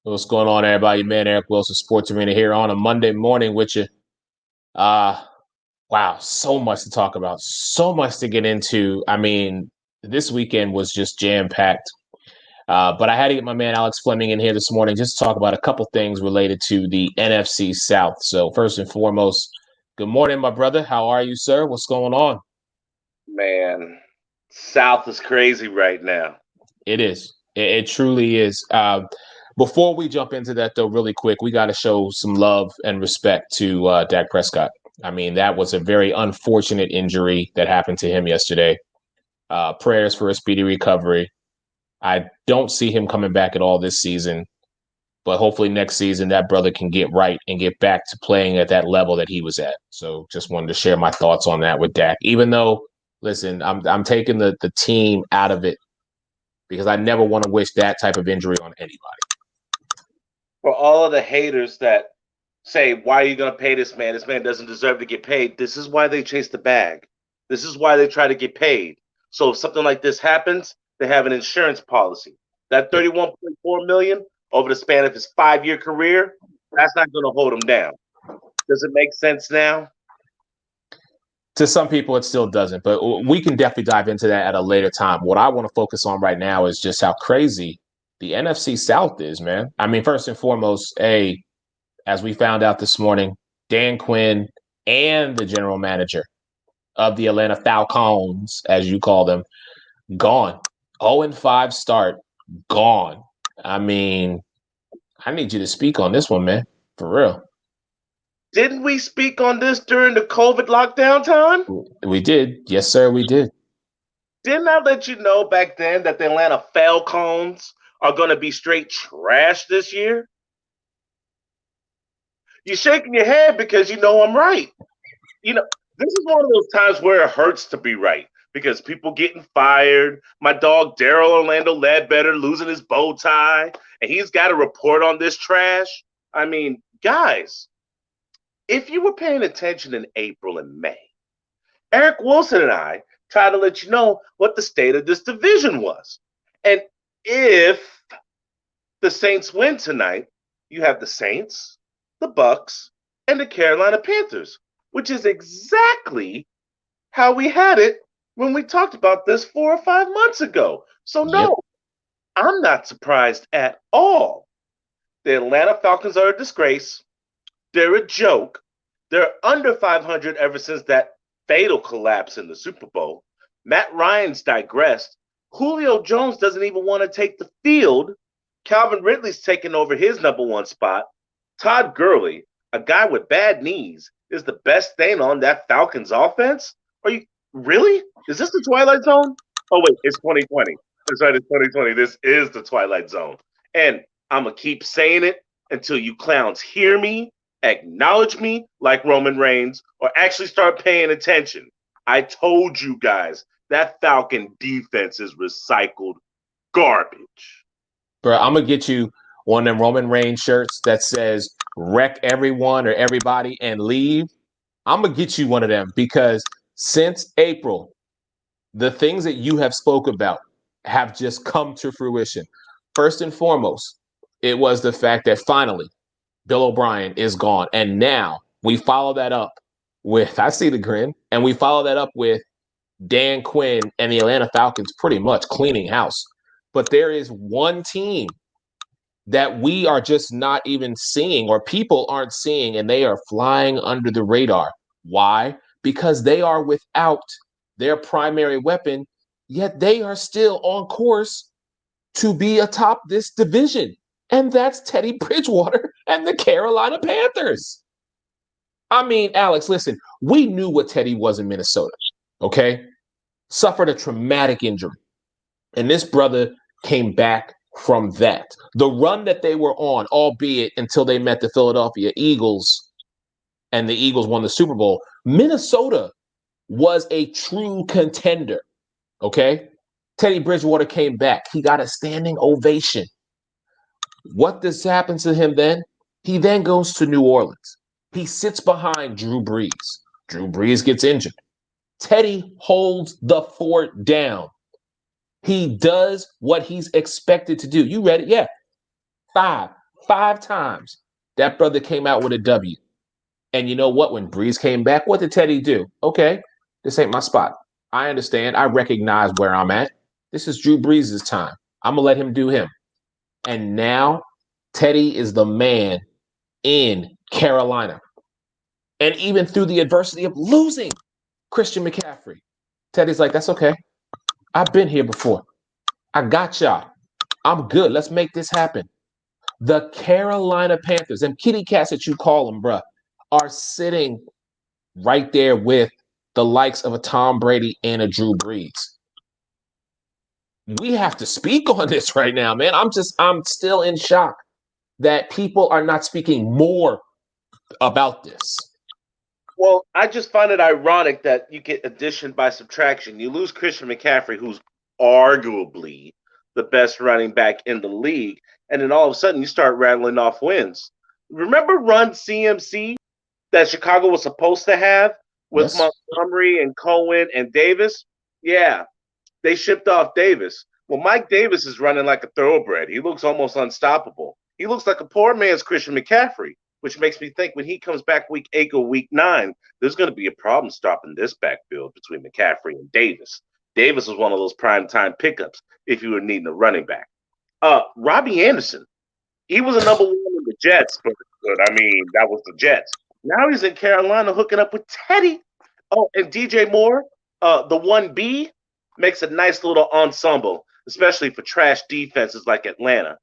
What's going on, everybody? Man, Eric Wilson, Sports Arena here on a Monday morning with you. Uh, wow, so much to talk about, so much to get into. I mean, this weekend was just jam packed. But I had to get my man Alex Fleming in here this morning just to talk about a couple things related to the NFC South. So, first and foremost, good morning, my brother. How are you, sir? What's going on? Man, South is crazy right now. It is. It truly is. Before we jump into that, though, really quick, we got to show some love and respect to Dak Prescott. I mean, that was a very unfortunate injury that happened to him yesterday. Prayers for a speedy recovery. I don't see him coming back at all this season, but hopefully next season that brother can get right and get back to playing at that level that he was at. So just wanted to share my thoughts on that with Dak. Even though, listen, I'm taking the team out of it because I never want to wish that type of injury on anybody. For all of the haters that say, why are you going to pay this man? This man doesn't deserve to get paid. This is why they chase the bag. This is why they try to get paid. So if something like this happens, they have an insurance policy. That 31.4 million over the span of his 5-year career, that's not going to hold him down. Does it make sense now? To some people, it still doesn't, but we can definitely dive into that at a later time. What I want to focus on right now is just how crazy the NFC South is, man. I mean, first and foremost, as we found out this morning, Dan Quinn and the general manager of the Atlanta Falcons, as you call them, gone. 0-5 start, gone. I mean, I need you to speak on this one, man. For real. Didn't we speak on this during the COVID lockdown time? We did. Yes, sir, we did. Didn't I let you know back then that the Atlanta Falcons are going to be straight trash this year? You're shaking your head because you know I'm right. This is one of those times where it hurts to be right because people getting fired. My dog Daryl Orlando Ledbetter losing his bow tie, and he's got to report on this trash. I mean, guys, if you were paying attention in April and May, Eric Wilson and I tried to let you know what the state of this division was. And if the Saints win tonight, you have the Saints, the Bucks, and the Carolina Panthers, which is exactly how we had it when we talked about this 4 or 5 months ago. So Yep. no, I'm not surprised at all. The Atlanta Falcons are a disgrace. They're a joke. They're under 500 ever since that fatal collapse in the Super Bowl. Matt Ryan's digressed. Julio Jones doesn't even want to take the field. Calvin Ridley's taking over his number one spot. Todd Gurley, a guy with bad knees, is the best thing on that Falcons offense? Are you really? Is this the Twilight Zone? Oh wait, it's 2020. That's right, it's 2020. This is the Twilight Zone. And I'm gonna keep saying it until you clowns hear me, acknowledge me like Roman Reigns, or actually start paying attention. I told you guys that Falcon defense is recycled garbage. Bro, I'm gonna get you one of them Roman Reigns shirts that says "wreck everyone or everybody and leave." I'm gonna get you one of them because since April, the things that you have spoke about have just come to fruition. First and foremost, it was the fact that finally Bill O'Brien is gone, and now we follow that up with I see the grin, and we follow that up with Dan Quinn and the Atlanta Falcons pretty much cleaning house. But there is one team that we are just not even seeing or people aren't seeing and they are flying under the radar. Why? Because they are without their primary weapon, yet they are still on course to be atop this division. And that's Teddy Bridgewater and the Carolina Panthers. I mean, Alex, listen, we knew what Teddy was in Minnesota, okay? Suffered a traumatic injury. And this brother came back from that. The run that they were on, albeit until they met the Philadelphia Eagles and the Eagles won the Super Bowl, Minnesota was a true contender. Okay. Teddy Bridgewater came back. He got a standing ovation. What does happen to him then? He then goes to New Orleans. He sits behind Drew Brees. Drew Brees gets injured. Teddy holds the fort down. He does what he's expected to do. You read it? Yeah. 5 times, that brother came out with a W. And you know what? When Breeze came back, what did Teddy do? Okay, this ain't my spot. I understand. I recognize where I'm at. This is Drew Brees' time. I'm going to let him do him. And now Teddy is the man in Carolina. And even through the adversity of losing Christian McCaffrey, Teddy's like, that's okay. I've been here before. I got y'all. I'm good. Let's make this happen. The Carolina Panthers, and kitty cats that you call them, bruh, are sitting right there with the likes of a Tom Brady and a Drew Brees. We have to speak on this right now, man. I'm still in shock that people are not speaking more about this. Well, I just find it ironic that you get addition by subtraction. You lose Christian McCaffrey, who's arguably the best running back in the league, and then all of a sudden you start rattling off wins. Remember Run CMC that Chicago was supposed to have with Yes. Montgomery and Cohen and Davis? Yeah, they shipped off Davis. Well, Mike Davis is running like a thoroughbred. He looks almost unstoppable. He looks like a poor man's Christian McCaffrey, which makes me think when he comes back week 8 or week 9, there's going to be a problem stopping this backfield between McCaffrey and Davis. Davis was one of those prime time pickups if you were needing a running back. Robbie Anderson, he was a number one in the Jets, but I mean, that was the Jets. Now he's in Carolina hooking up with Teddy. Oh, and DJ Moore, the 1B, makes a nice little ensemble, especially for trash defenses like Atlanta.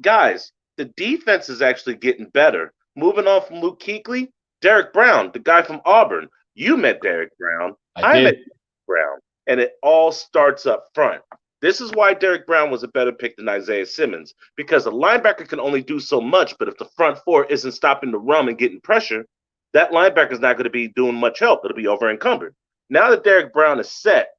Guys, the defense is actually getting better. Moving on from Luke Kuechly, Derek Brown, the guy from Auburn. You met Derek Brown. I met Derek Brown. And it all starts up front. This is why Derek Brown was a better pick than Isaiah Simmons, because a linebacker can only do so much, but if the front four isn't stopping the run and getting pressure, that linebacker's not going to be doing much help. It'll be over encumbered. Now that Derek Brown is set,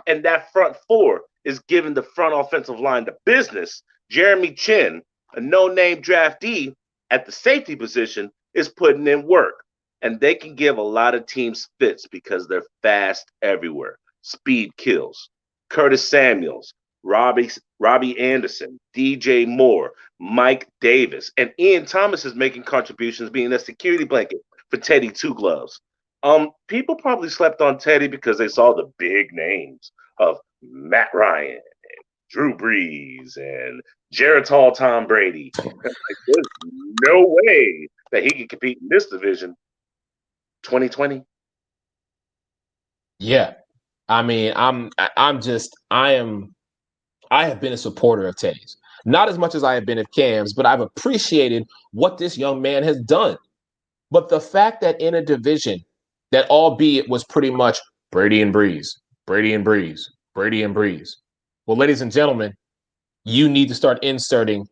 and that front four is giving the front offensive line the business, Jeremy Chin, a no-name draftee at the safety position, is putting in work. And they can give a lot of teams fits because they're fast everywhere. Speed kills. Curtis Samuels, Robbie Anderson, DJ Moore, Mike Davis, and Ian Thomas is making contributions, being a security blanket for Teddy Two Gloves. People probably slept on Teddy because they saw the big names of Matt Ryan and Drew Brees and Geritol Tom Brady. Like, there's no way that he can compete in this division. 2020. Yeah. I mean, I have been a supporter of Teddy's. Not as much as I have been of Cam's, but I've appreciated what this young man has done. But the fact that in a division that albeit was pretty much Brady and Breeze, Brady and Breeze, Brady and Breeze. Well, ladies and gentlemen, you need to start inserting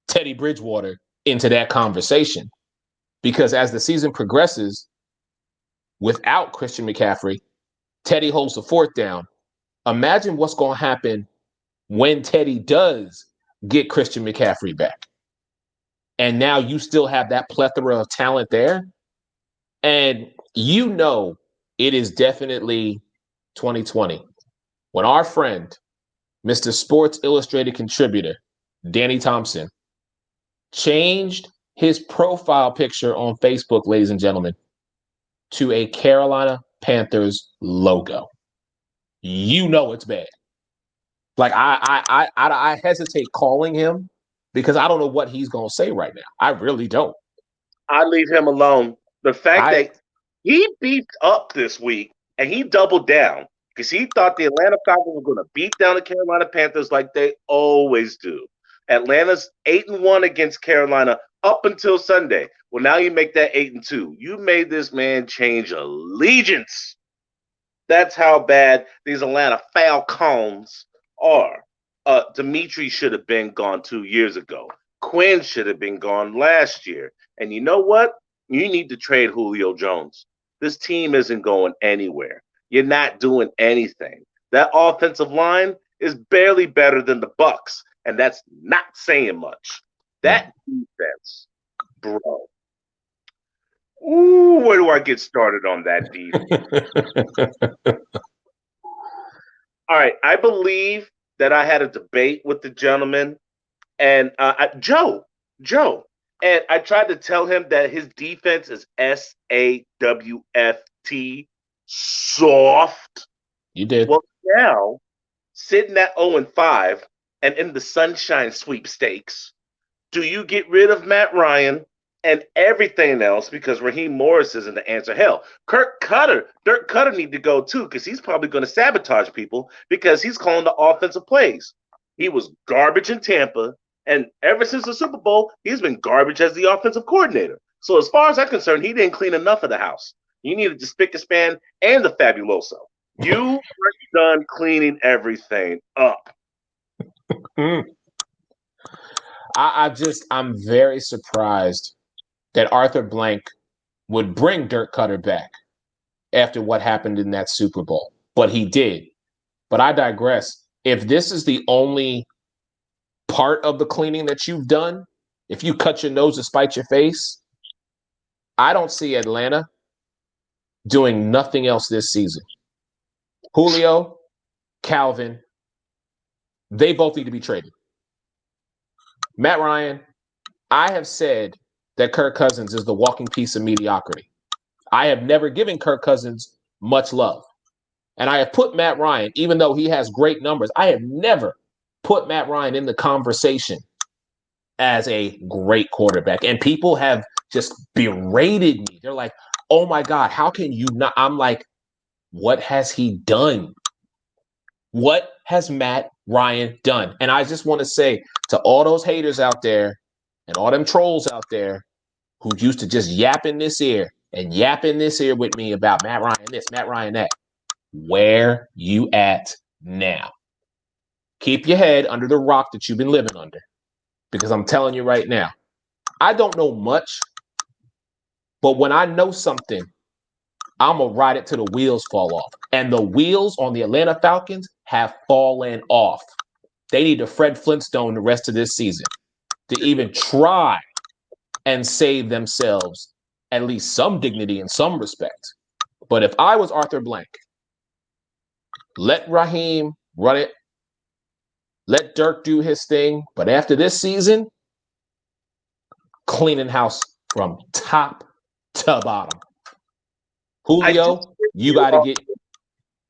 Teddy Bridgewater into that conversation. Because as the season progresses, without Christian McCaffrey, Teddy holds the fourth down. Imagine what's going to happen when Teddy does get Christian McCaffrey back. And now you still have that plethora of talent there. And you know it is definitely 2020 when our friend, Mr. Sports Illustrated contributor, Danny Thompson, changed his profile picture on Facebook, ladies and gentlemen, to a Carolina Panthers logo. You know it's bad. Like I hesitate calling him because I don't know what he's gonna say right now. I really don't. I leave him alone. The fact that he beefed up this week and he doubled down because he thought the Atlanta Falcons were going to beat down the Carolina Panthers like they always do. Atlanta's 8-1 against Carolina up until Sunday. Well, now you make that 8-2. You made this man change allegiance. That's how bad these Atlanta Falcons are. Dimitri should have been gone 2 years ago. Quinn should have been gone last year. And you know what? You need to trade Julio Jones. This team isn't going anywhere. You're not doing anything. That offensive line is barely better than the Bucks, and that's not saying much. That defense, bro. Ooh, where do I get started on that defense? All right, I believe that I had a debate with the gentleman, and Joe, Joe. And I tried to tell him that his defense is SAWFT, soft. You did. Well, now, sitting at 0-5 and in the Sunshine sweepstakes, do you get rid of Matt Ryan and everything else because Raheem Morris isn't the answer? Hell, Dirk Cutter need to go too because he's probably going to sabotage people because he's calling the offensive plays. He was garbage in Tampa, and ever since the Super Bowl, he's been garbage as the offensive coordinator. So as far as I'm concerned, he didn't clean enough of the house. You needed the spick and span and the fabuloso. You are done cleaning everything up. I'm very surprised that Arthur Blank would bring Dirk Cutter back after what happened in that Super Bowl. But he did. But I digress. If this is the only part of the cleaning that you've done, if you cut your nose to spite your face, I don't see Atlanta doing nothing else this season. Julio, Calvin, they both need to be traded. Matt Ryan, I have said that Kirk Cousins is the walking piece of mediocrity. I have never given Kirk Cousins much love. And I have put Matt Ryan, even though he has great numbers, I have never put Matt Ryan in the conversation as a great quarterback. And people have just berated me. They're like, oh my God, how can you not? I'm like, what has he done? What has Matt Ryan done? And I just want to say to all those haters out there and all them trolls out there who used to just yap in this ear and yap in this ear with me about Matt Ryan this, Matt Ryan that, where you at now? Keep your head under the rock that you've been living under. Because I'm telling you right now, I don't know much, but when I know something, I'm going to ride it till the wheels fall off. And the wheels on the Atlanta Falcons have fallen off. They need to Fred Flintstone the rest of this season to even try and save themselves at least some dignity and some respect. But if I was Arthur Blank, let Raheem run it. Let Dirk do his thing. But after this season, cleaning house from top to bottom. Julio, you got to get.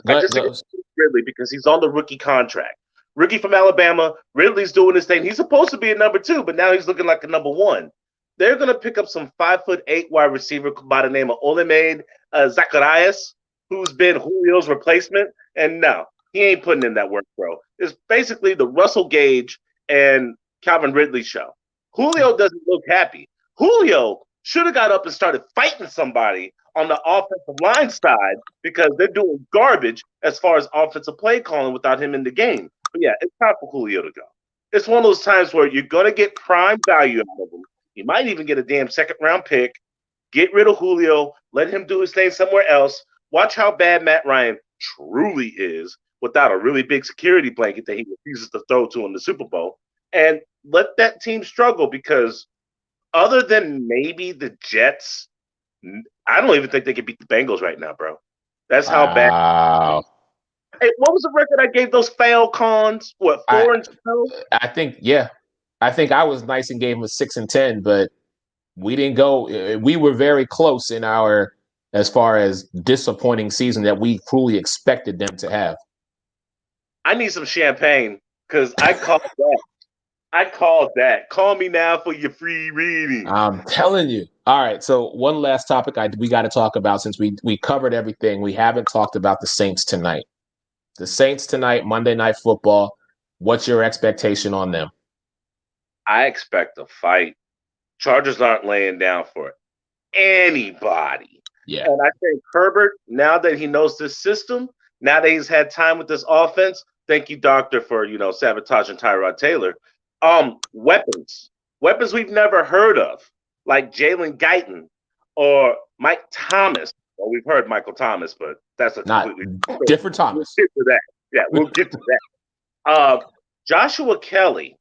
I disagree with Ridley because he's on the rookie contract. Rookie from Alabama, Ridley's doing his thing. He's supposed to be a number 2, but now he's looking like a number 1. They're going to pick up some 5'8" wide receiver by the name of Olamide Zacharias, who's been Julio's replacement. And no, he ain't putting in that work, bro. It's basically the Russell Gage and Calvin Ridley show. Julio doesn't look happy. Julio should have got up and started fighting somebody on the offensive line side because they're doing garbage as far as offensive play calling without him in the game. But yeah, it's time for Julio to go. It's one of those times where you're going to get prime value out of him. You might even get a damn second-round pick. Get rid of Julio. Let him do his thing somewhere else. Watch how bad Matt Ryan truly is without a really big security blanket that he refuses to throw to in the Super Bowl. And let that team struggle because other than maybe the Jets, I don't even think they can beat the Bengals right now, bro. That's how bad. Hey, what was the record I gave those Falcons? What, 4-12? I think, yeah. I think I was nice and gave them a 6-10, but we didn't go. We were very close in our, as far as disappointing season that we fully expected them to have. I need some champagne because I called that. I called that. Call me now for your free reading. I'm telling you. All right. So one last topic we got to talk about since we covered everything. We haven't talked about the Saints tonight. The Saints tonight, Monday Night Football. What's your expectation on them? I expect a fight. Chargers aren't laying down for anybody. Yeah. And I think Herbert, now that he knows this system, now that he's had time with this offense, thank you, doctor, for sabotaging Tyrod Taylor. Weapons we've never heard of, like Jalen Guyton or Mike Thomas. Well, we've heard Michael Thomas, but that's a completely different Thomas. We'll get to that. Yeah, we'll get to that. Joshua Kelly,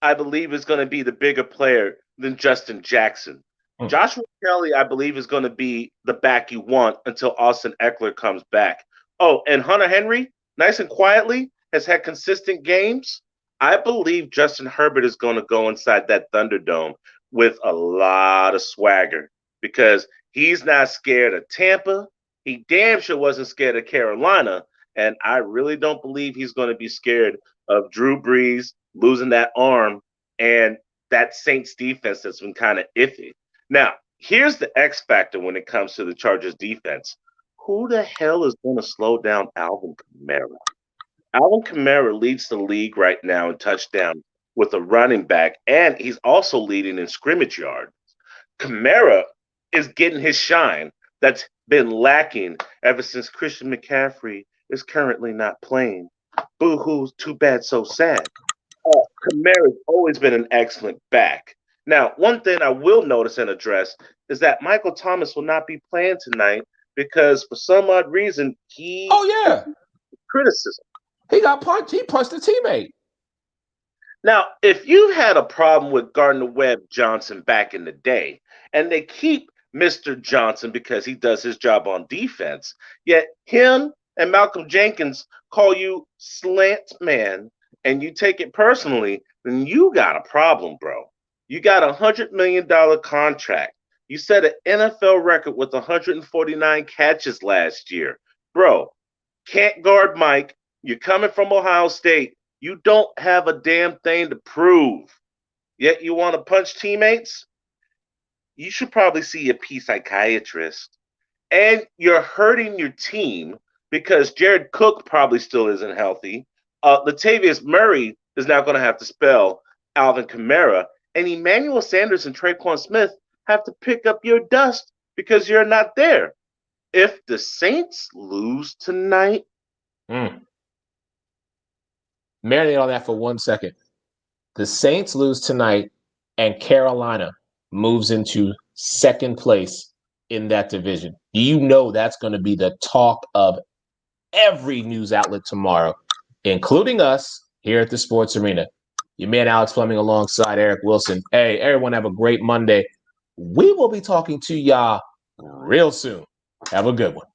I believe, is going to be the bigger player than Justin Jackson. Joshua Kelly, I believe, is going to be the back you want until Austin Eckler comes back. Oh, and Hunter Henry, nice and quietly, has had consistent games. I believe Justin Herbert is going to go inside that Thunderdome with a lot of swagger because he's not scared of Tampa. He damn sure wasn't scared of Carolina. And I really don't believe he's going to be scared of Drew Brees losing that arm and that Saints defense that's been kind of iffy. Now, here's the X factor when it comes to the Chargers defense. Who the hell is going to slow down Alvin Kamara? Alvin Kamara leads the league right now in touchdown with a running back, and he's also leading in scrimmage yards. Kamara is getting his shine that's been lacking ever since Christian McCaffrey is currently not playing. Boo hoo, too bad, so sad. Kamara's always been an excellent back. Now, one thing I will notice and address is that Michael Thomas will not be playing tonight because for some odd reason he criticism. He got punched. He punched a teammate. Now, if you had a problem with Gardner Webb Johnson back in the day, and they keep Mr. Johnson because he does his job on defense, yet him and Malcolm Jenkins call you slant man, and you take it personally, then you got a problem, bro. You got $100 million contract. You set an NFL record with 149 catches last year. Bro, can't guard Mike. You're coming from Ohio State. You don't have a damn thing to prove. Yet you want to punch teammates? You should probably see a psychiatrist. And you're hurting your team because Jared Cook probably still isn't healthy. Latavius Murray is now going to have to spell Alvin Kamara. And Emmanuel Sanders and Traquan Smith have to pick up your dust because you're not there. If the Saints lose tonight, Marinate on that for 1 second. The Saints lose tonight, and Carolina moves into second place in that division. You know that's going to be the talk of every news outlet tomorrow, including us here at the Sports Arena. Your man Alex Fleming alongside Eric Wilson. Hey, everyone have a great Monday. We will be talking to y'all real soon. Have a good one.